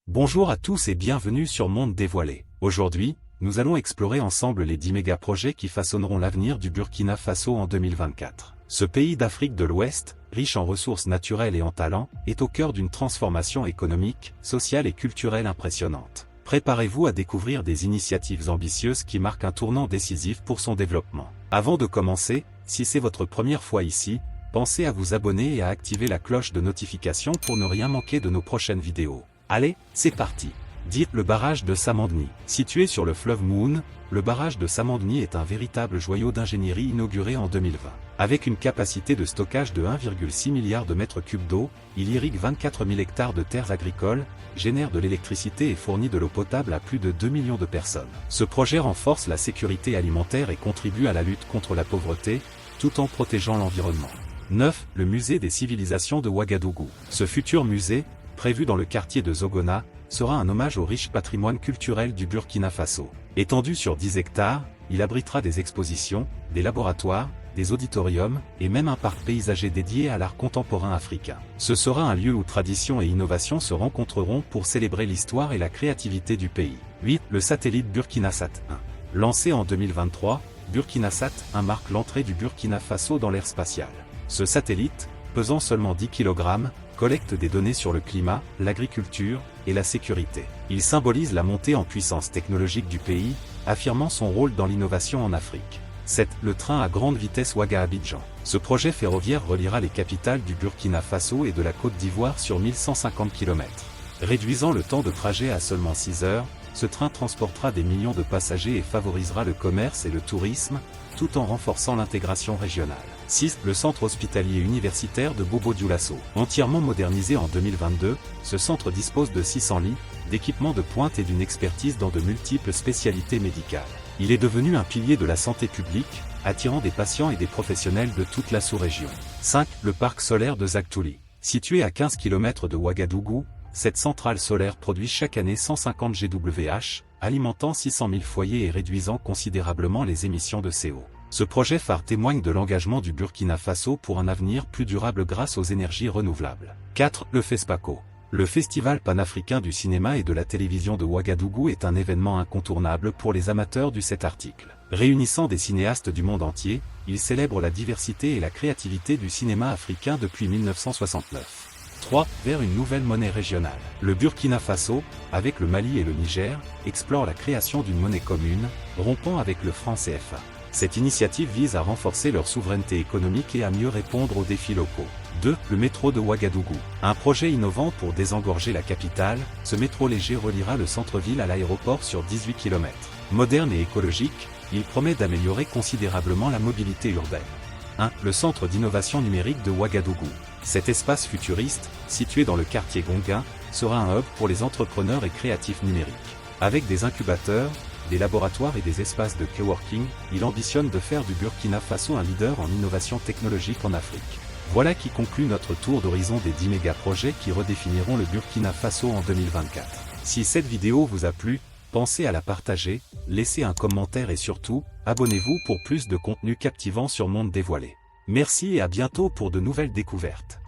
Bonjour à tous et bienvenue sur Monde Dévoilé. Aujourd'hui, nous allons explorer ensemble les 10 méga-projets qui façonneront l'avenir du Burkina Faso en 2024. Ce pays d'Afrique de l'Ouest, riche en ressources naturelles et en talents, est au cœur d'une transformation économique, sociale et culturelle impressionnante. Préparez-vous à découvrir des initiatives ambitieuses qui marquent un tournant décisif pour son développement. Avant de commencer, si c'est votre première fois ici, pensez à vous abonner et à activer la cloche de notification pour ne rien manquer de nos prochaines vidéos. Allez, c'est parti. Dites le barrage de Samandni. Situé sur le fleuve Moune, le barrage de Samandni est un véritable joyau d'ingénierie inauguré en 2020. Avec une capacité de stockage de 1,6 milliard de mètres cubes d'eau, il irrigue 24 000 hectares de terres agricoles, génère de l'électricité et fournit de l'eau potable à plus de 2 millions de personnes. Ce projet renforce la sécurité alimentaire et contribue à la lutte contre la pauvreté, tout en protégeant l'environnement. 9. Le musée des civilisations de Ouagadougou. Ce futur musée, prévu dans le quartier de Zogona, sera un hommage au riche patrimoine culturel du Burkina Faso. Étendu sur 10 hectares, il abritera des expositions, des laboratoires, des auditoriums, et même un parc paysager dédié à l'art contemporain africain. Ce sera un lieu où tradition et innovation se rencontreront pour célébrer l'histoire et la créativité du pays. 8. Le satellite Burkinasat 1. Lancé en 2023, Burkinasat 1 marque l'entrée du Burkina Faso dans l'ère spatiale. Ce satellite, pesant seulement 10 kg, collecte des données sur le climat, l'agriculture et la sécurité. Il symbolise la montée en puissance technologique du pays, affirmant son rôle dans l'innovation en Afrique. 7. Le train à grande vitesse Ouaga-Abidjan. Ce projet ferroviaire reliera les capitales du Burkina Faso et de la Côte d'Ivoire sur 1150 km. Réduisant le temps de trajet à seulement 6 heures, ce train transportera des millions de passagers et favorisera le commerce et le tourisme, tout en renforçant l'intégration régionale. 6. Le centre hospitalier universitaire de Bobo-Dioulasso. Entièrement modernisé en 2022, ce centre dispose de 600 lits, d'équipements de pointe et d'une expertise dans de multiples spécialités médicales. Il est devenu un pilier de la santé publique, attirant des patients et des professionnels de toute la sous-région. 5. Le parc solaire de Zaktouli. Situé à 15 km de Ouagadougou, cette centrale solaire produit chaque année 150 GWh, alimentant 600 000 foyers et réduisant considérablement les émissions de CO. Ce projet phare témoigne de l'engagement du Burkina Faso pour un avenir plus durable grâce aux énergies renouvelables. 4. Le FESPACO. Le Festival panafricain du cinéma et de la télévision de Ouagadougou est un événement incontournable pour les amateurs du cet article. Réunissant des cinéastes du monde entier, il célèbre la diversité et la créativité du cinéma africain depuis 1969. 3. Vers une nouvelle monnaie régionale. Le Burkina Faso, avec le Mali et le Niger, explore la création d'une monnaie commune, rompant avec le franc CFA. Cette initiative vise à renforcer leur souveraineté économique et à mieux répondre aux défis locaux. 2. Le métro de Ouagadougou. Un projet innovant pour désengorger la capitale, ce métro léger reliera le centre-ville à l'aéroport sur 18 km. Moderne et écologique, il promet d'améliorer considérablement la mobilité urbaine. 1. Le centre d'innovation numérique de Ouagadougou. Cet espace futuriste, situé dans le quartier Gonguin, sera un hub pour les entrepreneurs et créatifs numériques. Avec des incubateurs, des laboratoires et des espaces de coworking, il ambitionne de faire du Burkina Faso un leader en innovation technologique en Afrique. Voilà qui conclut notre tour d'horizon des 10 méga-projets qui redéfiniront le Burkina Faso en 2024. Si cette vidéo vous a plu, pensez à la partager, laissez un commentaire et surtout, abonnez-vous pour plus de contenu captivant sur Monde Dévoilé. Merci et à bientôt pour de nouvelles découvertes.